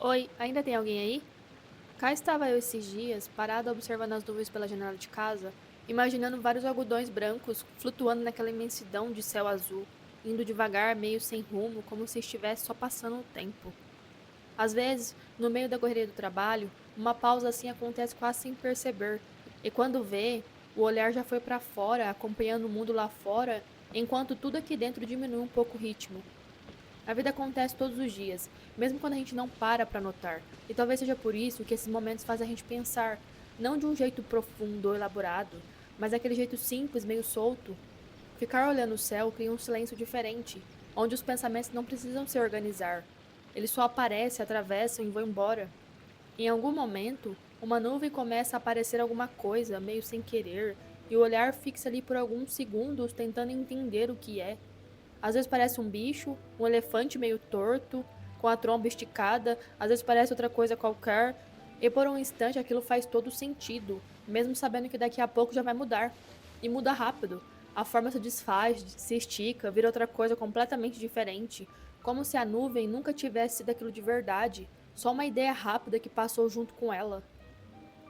Oi, ainda tem alguém aí? Cá estava eu esses dias, parada observando as nuvens pela janela de casa, imaginando vários algodões brancos flutuando naquela imensidão de céu azul, indo devagar, meio sem rumo, como se estivesse só passando o tempo. Às vezes, no meio da correria do trabalho, uma pausa assim acontece quase sem perceber, e quando vê, o olhar já foi para fora, acompanhando o mundo lá fora, enquanto tudo aqui dentro diminui um pouco o ritmo. A vida acontece todos os dias, mesmo quando a gente não para notar. E talvez seja por isso que esses momentos fazem a gente pensar, não de um jeito profundo ou elaborado, mas daquele jeito simples, meio solto. Ficar olhando o céu cria um silêncio diferente, onde os pensamentos não precisam se organizar. Eles só aparecem, atravessam e vão embora. Em algum momento, uma nuvem começa a aparecer alguma coisa, meio sem querer, e o olhar fixa ali por alguns segundos tentando entender o que é. Às vezes parece um bicho, um elefante meio torto, com a tromba esticada, às vezes parece outra coisa qualquer, e por um instante aquilo faz todo sentido, mesmo sabendo que daqui a pouco já vai mudar. E muda rápido. A forma se desfaz, se estica, vira outra coisa completamente diferente, como se a nuvem nunca tivesse sido aquilo de verdade, só uma ideia rápida que passou junto com ela.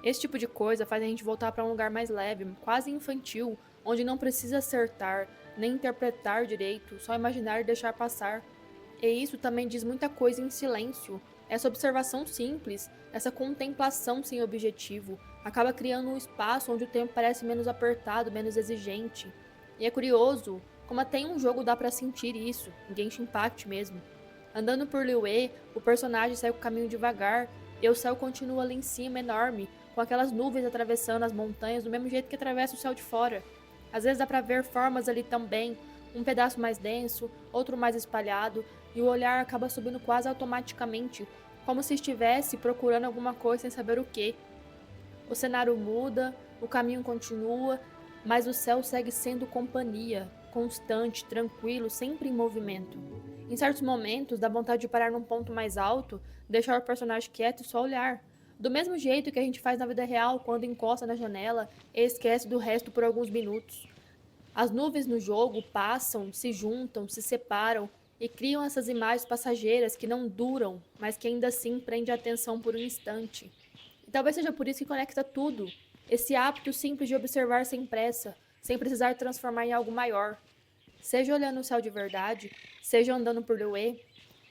Esse tipo de coisa faz a gente voltar para um lugar mais leve, quase infantil, onde não precisa acertar, nem interpretar direito, só imaginar e deixar passar. E isso também diz muita coisa em silêncio. Essa observação simples, essa contemplação sem objetivo, acaba criando um espaço onde o tempo parece menos apertado, menos exigente. E é curioso como até em um jogo dá pra sentir isso, em Genshin Impact mesmo. Andando por Liyue, o personagem segue o caminho devagar, e o céu continua ali em cima, enorme, com aquelas nuvens atravessando as montanhas do mesmo jeito que atravessa o céu de fora. Às vezes dá pra ver formas ali também, um pedaço mais denso, outro mais espalhado, e o olhar acaba subindo quase automaticamente, como se estivesse procurando alguma coisa sem saber o que. O cenário muda, o caminho continua, mas o céu segue sendo companhia, constante, tranquilo, sempre em movimento. Em certos momentos, dá vontade de parar num ponto mais alto, deixar o personagem quieto e só olhar. Do mesmo jeito que a gente faz na vida real quando encosta na janela e esquece do resto por alguns minutos. As nuvens no jogo passam, se juntam, se separam e criam essas imagens passageiras que não duram, mas que ainda assim prendem a atenção por um instante. E talvez seja por isso que conecta tudo. Esse hábito simples de observar sem pressa, sem precisar transformar em algo maior. Seja olhando o céu de verdade, seja andando por Liyue,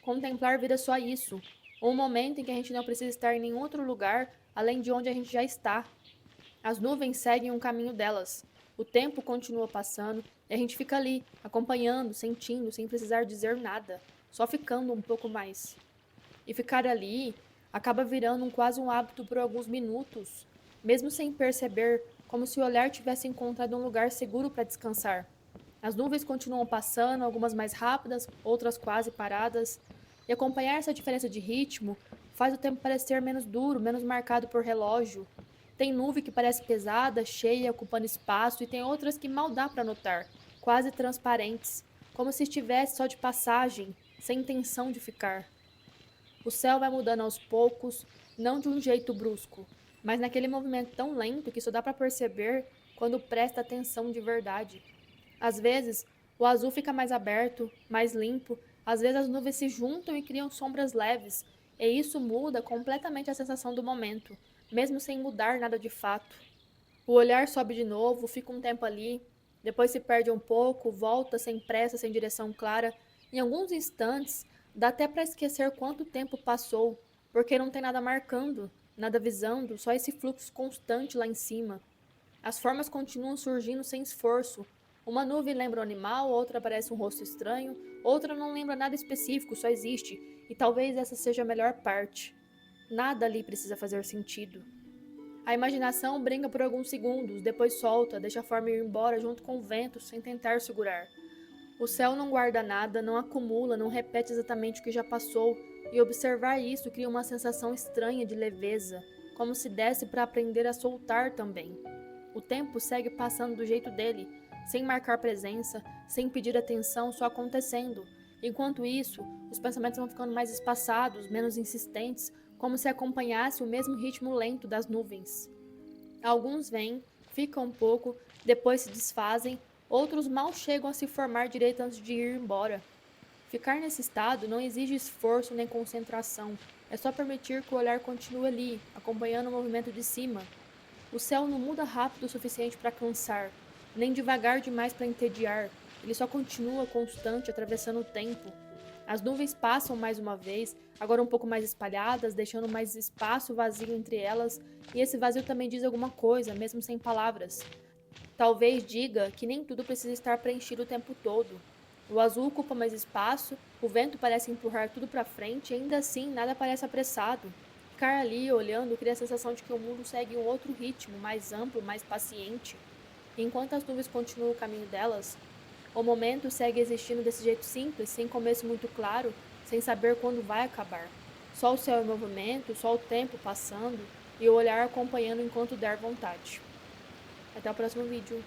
contemplar vira só isso. Um momento em que a gente não precisa estar em nenhum outro lugar além de onde a gente já está. As nuvens seguem um caminho delas. O tempo continua passando e a gente fica ali, acompanhando, sentindo, sem precisar dizer nada, só ficando um pouco mais. E ficar ali acaba virando quase um hábito por alguns minutos, mesmo sem perceber, como se o olhar tivesse encontrado um lugar seguro para descansar. As nuvens continuam passando, algumas mais rápidas, outras quase paradas, e acompanhar essa diferença de ritmo faz o tempo parecer menos duro, menos marcado por relógio. Tem nuvem que parece pesada, cheia, ocupando espaço, e tem outras que mal dá para notar, quase transparentes, como se estivesse só de passagem, sem intenção de ficar. O céu vai mudando aos poucos, não de um jeito brusco, mas naquele movimento tão lento que só dá para perceber quando presta atenção de verdade. Às vezes, o azul fica mais aberto, mais limpo, às vezes as nuvens se juntam e criam sombras leves, e isso muda completamente a sensação do momento, mesmo sem mudar nada de fato. O olhar sobe de novo, fica um tempo ali, depois se perde um pouco, volta sem pressa, sem direção clara. Em alguns instantes, dá até para esquecer quanto tempo passou, porque não tem nada marcando, nada avisando, só esse fluxo constante lá em cima. As formas continuam surgindo sem esforço. Uma nuvem lembra um animal, outra parece um rosto estranho, outra não lembra nada específico, só existe, e talvez essa seja a melhor parte. Nada ali precisa fazer sentido. A imaginação brinca por alguns segundos, depois solta, deixa a forma ir embora junto com o vento, sem tentar segurar. O céu não guarda nada, não acumula, não repete exatamente o que já passou, e observar isso cria uma sensação estranha de leveza, como se desse para aprender a soltar também. O tempo segue passando do jeito dele, sem marcar presença, sem pedir atenção, só acontecendo. Enquanto isso, os pensamentos vão ficando mais espaçados, menos insistentes, como se acompanhasse o mesmo ritmo lento das nuvens. Alguns vêm, ficam um pouco, depois se desfazem, outros mal chegam a se formar direito antes de ir embora. Ficar nesse estado não exige esforço nem concentração. É só permitir que o olhar continue ali, acompanhando o movimento de cima. O céu não muda rápido o suficiente para cansar, nem devagar demais para entediar. Ele só continua constante, atravessando o tempo. As nuvens passam mais uma vez, agora um pouco mais espalhadas, deixando mais espaço vazio entre elas, e esse vazio também diz alguma coisa, mesmo sem palavras. Talvez diga que nem tudo precisa estar preenchido o tempo todo. O azul ocupa mais espaço, o vento parece empurrar tudo para frente e ainda assim nada parece apressado. Ficar ali olhando cria a sensação de que o mundo segue um outro ritmo, mais amplo, mais paciente. E enquanto as nuvens continuam o caminho delas, o momento segue existindo desse jeito simples, sem começo muito claro, sem saber quando vai acabar. Só o céu em movimento, só o tempo passando e o olhar acompanhando enquanto der vontade. Até o próximo vídeo.